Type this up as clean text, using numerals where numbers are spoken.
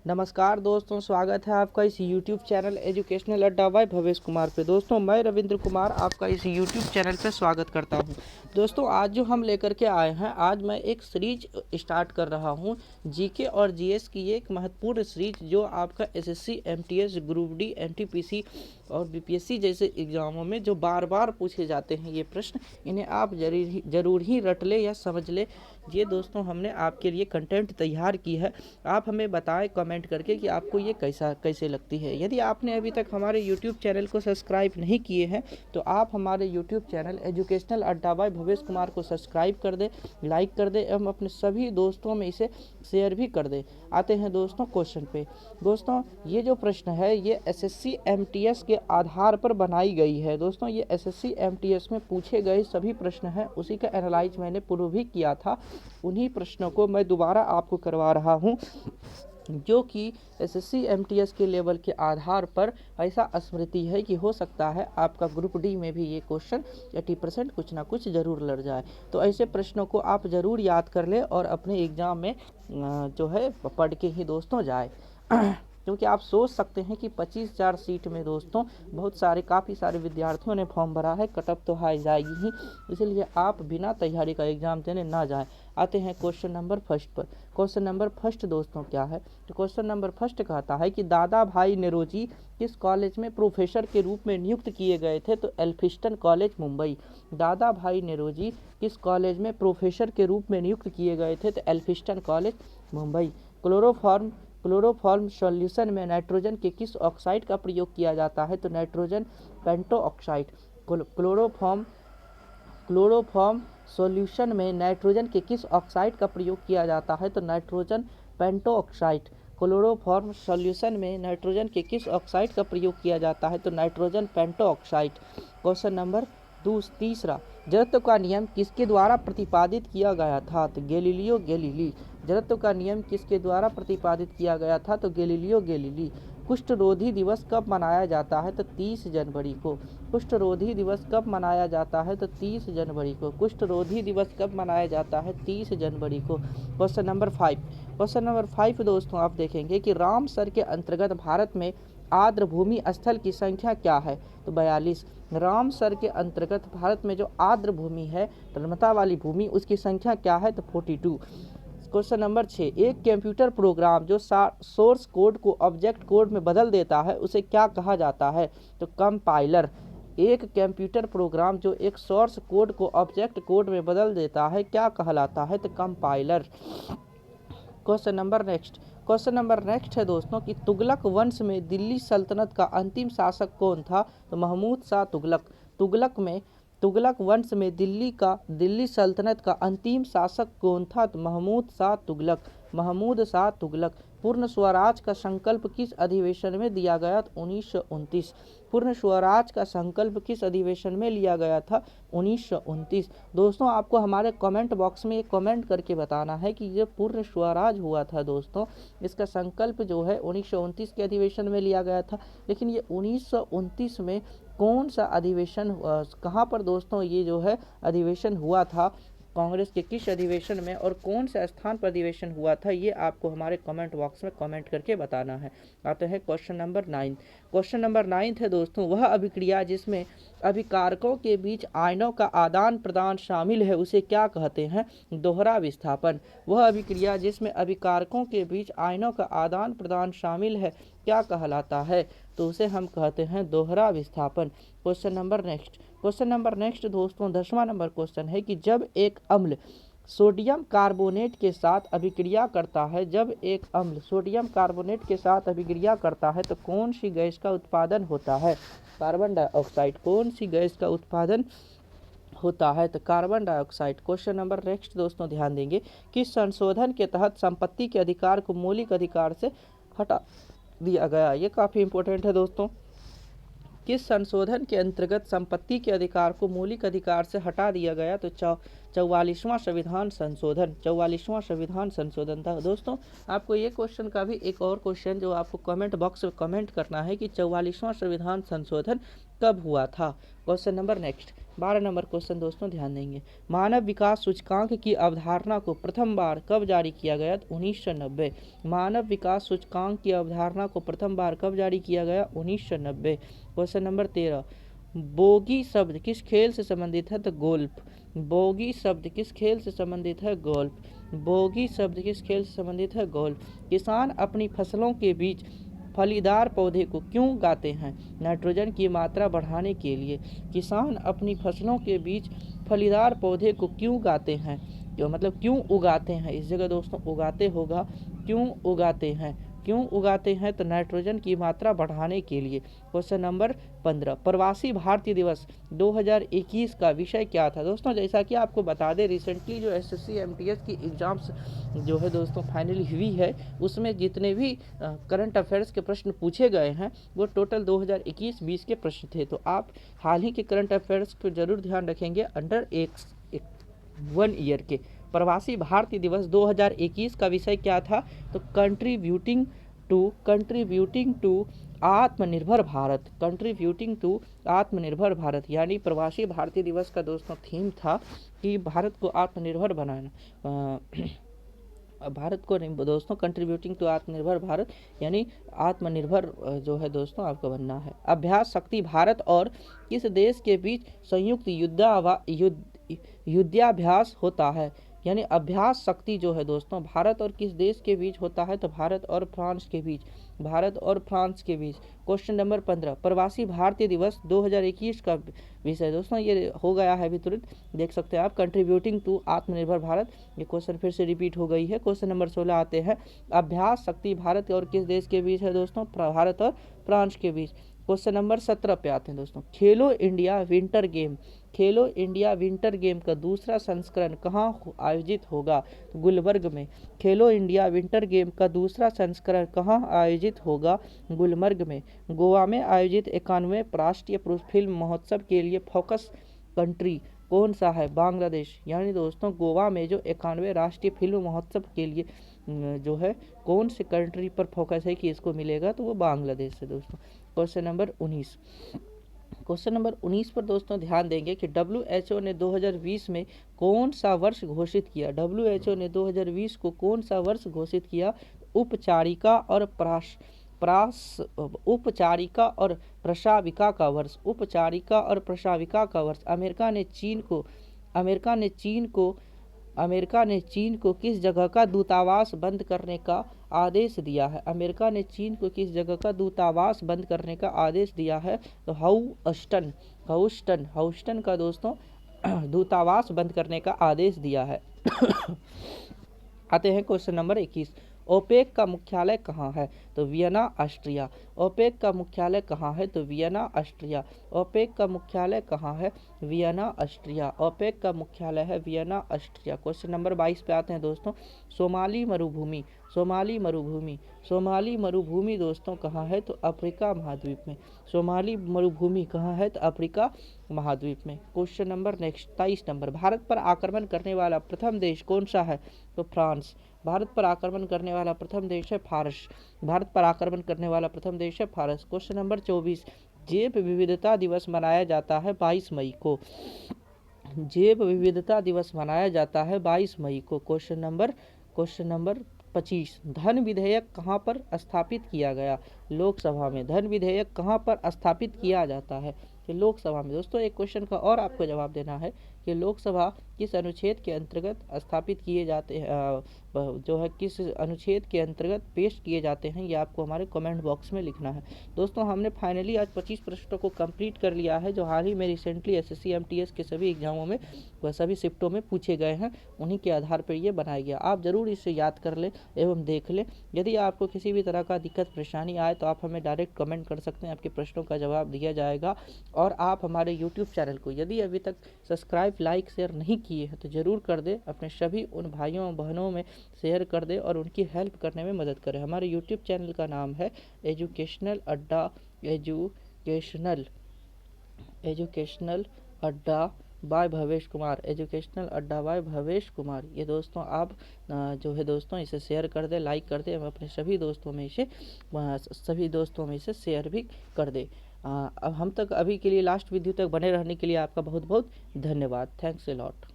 नमस्कार दोस्तों, स्वागत है आपका इस YouTube चैनल एजुकेशनल अड्डा बाय भवेश कुमार पे। दोस्तों मैं रविंद्र कुमार आपका इस YouTube चैनल पे स्वागत करता हूं। दोस्तों आज जो हम लेकर के आए हैं, आज मैं एक सीरीज स्टार्ट कर रहा हूं जीके और जीएस की एक महत्वपूर्ण सीरीज जो आपका SSC, MTS, group D, NTPC और बीपीएससी जैसे एग्जामों में जो बार बार पूछे जाते हैं ये प्रश्न, इन्हें आप ज़रूर ही रट ले या समझ ले। ये दोस्तों हमने आपके लिए कंटेंट तैयार की है। आप हमें बताएं कमेंट करके कि आपको ये कैसे लगती है। यदि आपने अभी तक हमारे YouTube चैनल को सब्सक्राइब नहीं किए हैं तो आप हमारे YouTube चैनल एजुकेशनल अड्डा बाय भवेश कुमार को सब्सक्राइब कर दें, लाइक कर दें एवं अपने सभी दोस्तों में इसे शेयर भी कर दें। आते हैं दोस्तों क्वेश्चन पे। दोस्तों ये जो प्रश्न है ये एसएससी एमटीएस के आधार पर बनाई गई है। दोस्तों ये एसएससी एमटीएस में पूछे गए सभी प्रश्न हैं, उसी का एनालाइज मैंने पूर्व भी किया था। उन्हीं प्रश्नों को मैं दोबारा आपको करवा रहा हूँ जो कि एसएससी एमटीएस के लेवल के आधार पर ऐसा स्मृति है कि हो सकता है आपका ग्रुप डी में भी ये क्वेश्चन 80% कुछ ना कुछ ज़रूर लड़ जाए। तो ऐसे प्रश्नों को आप ज़रूर याद कर लें और अपने एग्ज़ाम में जो है पढ़ के ही दोस्तों जाए क्योंकि आप सोच सकते हैं कि 25,000 सीट में दोस्तों काफ़ी सारे विद्यार्थियों ने फॉर्म भरा है, कटअप तो हाई जाएगी ही, इसलिए आप बिना तैयारी का एग्ज़ाम देने ना जाएं। आते हैं क्वेश्चन नंबर फर्स्ट पर। क्वेश्चन नंबर फर्स्ट दोस्तों क्या है? तो क्वेश्चन नंबर फर्स्ट कहता है कि दादा भाई नेरोजी किस कॉलेज में प्रोफेसर के रूप में नियुक्त किए गए थे? तो एल्फिंस्टन कॉलेज मुंबई। दादा भाई नेरोजी किस कॉलेज में प्रोफेसर के रूप में नियुक्त किए गए थे? तो Elphinstone college Mumbai. Chloroform solution में नाइट्रोजन के किस ऑक्साइड का प्रयोग किया जाता है? तो नाइट्रोजन पेंटो ऑक्साइड। क्लोरोफॉर्म सॉल्यूशन में नाइट्रोजन के किस ऑक्साइड का प्रयोग किया जाता है? तो नाइट्रोजन पेंटो ऑक्साइड। क्लोरोफॉर्म सॉल्यूशन में नाइट्रोजन के किस ऑक्साइड का प्रयोग किया जाता है? तो नाइट्रोजन पेंटो ऑक्साइड। क्वेश्चन नंबर तीसरा, जड़त्व का नियम किसके द्वारा प्रतिपादित किया गया था? तो गैलीलियो गैलीली। जड़त्व का नियम किसके द्वारा प्रतिपादित किया गया था? तो गैलीलियो गैलीली। कुष्ठ रोधी दिवस कब मनाया जाता है? तो 30 जनवरी को। कुष्ठ रोधी दिवस कब मनाया जाता है? तो 30 जनवरी को। कुष्ठ रोधी दिवस कब मनाया जाता है? 30 जनवरी को। Question number 5। क्वेश्चन नंबर 5 दोस्तों आप देखेंगे कि रामसर के अंतर्गत भारत में आर्द्र भूमि स्थल की संख्या क्या है? तो 42। रामसर के अंतर्गत भारत में जो आर्द्र भूमि है, नर्मदा वाली भूमि, उसकी संख्या क्या है? तो 42। क्वेश्चन नंबर 6, एक कंप्यूटर प्रोग्राम जो सोर्स कोड को ऑब्जेक्ट कोड में बदल देता है उसे क्या कहा जाता है? तो कंपाइलर। एक कंप्यूटर प्रोग्राम जो एक सोर्स कोड को ऑब्जेक्ट कोड में बदल देता है क्या कहलाता है? तो कंपाइलर। क्वेश्चन नंबर नेक्स्ट है दोस्तों कि तुगलक वंश में दिल्ली सल्तनत का अंतिम शासक कौन था? तो महमूद शाह तुगलक। तुगलक वंश में दिल्ली सल्तनत का अंतिम शासक कौन था? तो महमूद शाह तुगलक। पूर्ण स्वराज का संकल्प किस अधिवेशन में दिया गया? 1929। पूर्ण स्वराज का संकल्प किस अधिवेशन में लिया गया था? 1929। दोस्तों आपको हमारे कमेंट बॉक्स में कमेंट करके बताना है कि ये पूर्ण स्वराज हुआ था दोस्तों, इसका संकल्प जो है 1929 के अधिवेशन में लिया गया था। लेकिन ये 1929 में कौन सा अधिवेशन, कहाँ पर दोस्तों ये जो है अधिवेशन हुआ था, कांग्रेस के किस अधिवेशन में और कौन से स्थान पर अधिवेशन हुआ था, ये आपको हमारे कमेंट बॉक्स में कमेंट करके बताना है। आते हैं क्वेश्चन नंबर 9। क्वेश्चन नंबर 9 है दोस्तों, वह अभिक्रिया जिसमें अभिकारकों के बीच आयनों का आदान प्रदान शामिल है उसे क्या कहते हैं? दोहरा विस्थापन। वह अभिक्रिया जिसमें अभिकारकों के बीच आयनों का आदान प्रदान शामिल है क्या कहलाता है? तो उसे हम कहते हैं दोहरा विस्थापन। क्वेश्चन नंबर नेक्स्ट दोस्तों 10वां नंबर क्वेश्चन है कि जब एक अम्ल सोडियम कार्बोनेट के साथ अभिक्रिया करता है, तो कौन सी गैस का उत्पादन होता है? Carbon dioxide. कौन सी गैस का उत्पादन होता है? तो carbon dioxide. Question number next दोस्तों ध्यान देंगे कि संशोधन के तहत संपत्ति के अधिकार को मौलिक अधिकार से हटा दिया गया। ये काफ़ी इंपॉर्टेंट है दोस्तों। किस संशोधन के अंतर्गत संपत्ति के अधिकार को मौलिक अधिकार से हटा दिया गया? तो 44वां संविधान संशोधन, 44वां संविधान संशोधन था। दोस्तों आपको ये क्वेश्चन का भी एक और क्वेश्चन जो आपको कमेंट बॉक्स में कमेंट करना है कि 44वां संविधान संशोधन कब हुआ था। Question number next 12 number question दोस्तों ध्यान देंगे। मानव विकास सूचकांक की अवधारणा को प्रथम बार कब जारी किया गया? 1990। मानव विकास सूचकांक की अवधारणा को प्रथम बार कब जारी किया गया? 1990। क्वेश्चन नंबर 13 बोगी शब्द किस खेल से संबंधित है? तो गोल्फ। बोगी शब्द किस खेल से संबंधित है? गोल्फ। बोगी शब्द किस खेल से संबंधित है? गोल्फ। किसान अपनी फसलों के बीच फलीदार पौधे को क्यों उगाते हैं? नाइट्रोजन की मात्रा बढ़ाने के लिए। किसान अपनी फसलों के बीच फलीदार पौधे को क्यों उगाते हैं? मतलब क्यों उगाते हैं, इस जगह दोस्तों उगाते होगा, क्यों उगाते हैं? क्यों उगाते हैं? तो नाइट्रोजन की मात्रा बढ़ाने के लिए। क्वेश्चन नंबर 15 प्रवासी भारतीय दिवस 2021 का विषय क्या था? दोस्तों जैसा कि आपको बता दें रिसेंटली जो एसएससी एमटीएस की एग्जाम्स जो है दोस्तों फाइनली हुई है, उसमें जितने भी करंट अफेयर्स के प्रश्न पूछे गए हैं वो टोटल 2021-20 के प्रश्न थे। तो आप हाल ही के करंट अफेयर्स को जरूर ध्यान रखेंगे अंडर 1 ईयर के। प्रवासी भारतीय दिवस 2021 का विषय क्या था? तो कंट्रीब्यूटिंग टू आत्मनिर्भर भारत। कंट्रीब्यूटिंग टू आत्मनिर्भर भारत यानी प्रवासी भारतीय दिवस का दोस्तों थीम था कि भारत को आत्मनिर्भर बनाना। भारत को नहीं दोस्तों, कंट्रीब्यूटिंग टू आत्मनिर्भर भारत यानी आत्मनिर्भर जो है दोस्तों आपको बनना है। अभ्यास शक्ति भारत और किस देश के बीच संयुक्त युद्धाभ्यास होता है? यानी अभ्यास शक्ति जो है दोस्तों भारत और किस देश के बीच होता है? तो भारत और फ्रांस के बीच। भारत और फ्रांस के बीच। क्वेश्चन नंबर 15 प्रवासी भारतीय दिवस 2021 का विषय दोस्तों ये हो गया है अभी तुरंत देख सकते हैं आप, कंट्रीब्यूटिंग टू आत्मनिर्भर भारत। ये क्वेश्चन फिर से रिपीट हो गई है। क्वेश्चन नंबर 16 आते हैं अभ्यास शक्ति भारत और किस देश के बीच है दोस्तों? भारत और फ्रांस के बीच। क्वेश्चन नंबर 17 पे आते हैं दोस्तों खेलो इंडिया विंटर गेम। खेलो इंडिया विंटर गेम का दूसरा संस्करण कहाँ आयोजित होगा? तो गुलबर्ग में। खेलो इंडिया विंटर गेम का दूसरा संस्करण कहाँ आयोजित होगा? गुलमर्ग में। गोवा में आयोजित 91वें राष्ट्रीय फिल्म महोत्सव के लिए फोकस कंट्री कौन सा है? बांग्लादेश। यानी दोस्तों गोवा में जो 91वें राष्ट्रीय फिल्म महोत्सव के लिए जो है कौन से कंट्री पर फोकस है कि इसको मिलेगा? तो वो बांग्लादेश है दोस्तों। क्वेश्चन नंबर 19 क्वेश्चन नंबर 19 पर दोस्तों ध्यान देंगे कि WHO ने 2020 में कौन सा वर्ष घोषित किया? WHO ने 2020 को कौन सा वर्ष घोषित किया? उपचारिका और प्रशाविका का वर्ष। उपचारिका और प्रशाविका का वर्ष। अमेरिका ने चीन को किस जगह का दूतावास बंद करने का आदेश दिया है? अमेरिका ने चीन को किस जगह का दूतावास बंद करने का आदेश दिया है? तो ह्यूस्टन का दोस्तों दूतावास बंद करने का आदेश दिया है। आते हैं क्वेश्चन नंबर 21 ओपेक का मुख्यालय कहाँ है? तो वियना ऑस्ट्रिया। ओपेक का मुख्यालय कहाँ है? तो वियना ऑस्ट्रिया। ओपेक का मुख्यालय कहाँ है? Vienna Austria. ओपेक का मुख्यालय है वियना ऑस्ट्रिया। क्वेश्चन नंबर 22 पे आते हैं दोस्तों सोमाली मरुभूमि दोस्तों कहाँ है? तो अफ्रीका महाद्वीप में। सोमाली मरुभूमि कहाँ है? तो अफ्रीका महाद्वीप में। Question number next 23 number Bharat पर आक्रमण करने वाला प्रथम देश कौन सा है? तो फ्रांस। भारत पर आक्रमण करने वाला प्रथम देश है फारस। भारत पर आक्रमण करने वाला प्रथम देश है फारस। क्वेश्चन नंबर 24 जैव विविधता दिवस मनाया जाता है 22 मई को। जैव विविधता दिवस मनाया जाता है 22 मई को। क्वेश्चन नंबर 25 धन विधेयक कहाँ पर स्थापित किया गया? लोकसभा में। धन विधेयक कहाँ पर स्थापित किया जाता है? कि लोकसभा में। दोस्तों एक क्वेश्चन का और आपको जवाब देना है कि लोकसभा किस अनुच्छेद के अंतर्गत स्थापित किए जाते हैं, जो है किस अनुच्छेद के अंतर्गत पेश किए जाते हैं, ये आपको हमारे कमेंट बॉक्स में लिखना है। दोस्तों हमने फाइनली आज 25 प्रश्नों को कंप्लीट कर लिया है जो हाल ही में रिसेंटली एसएससी एमटीएस के सभी एग्जामों में व सभी शिफ्टों में पूछे गए हैं, उन्हीं के आधार पर ये बनाया गया। आप ज़रूर इसे याद कर लें एवं देख लें। यदि आपको किसी भी तरह का दिक्कत परेशानी आए तो आप हमें डायरेक्ट कमेंट कर सकते हैं, आपके प्रश्नों का जवाब दिया जाएगा। और आप हमारे यूट्यूब चैनल को यदि अभी तक सब्सक्राइब लाइक शेयर नहीं किए हैं तो ज़रूर कर दें, अपने सभी उन भाइयों बहनों में शेयर कर दें और उनकी हेल्प करने में मदद करें। हमारे यूट्यूब चैनल का नाम है एजुकेशनल अड्डा बाय भवेश कुमार, एजुकेशनल अड्डा बाय भवेश कुमार। ये दोस्तों आप जो है दोस्तों इसे शेयर कर दें, लाइक कर दें, अपने सभी दोस्तों में इसे शेयर भी कर दें। अब हम तक अभी के लिए लास्ट वीडियो तक बने रहने के लिए आपका बहुत बहुत धन्यवाद। Thanks a lot.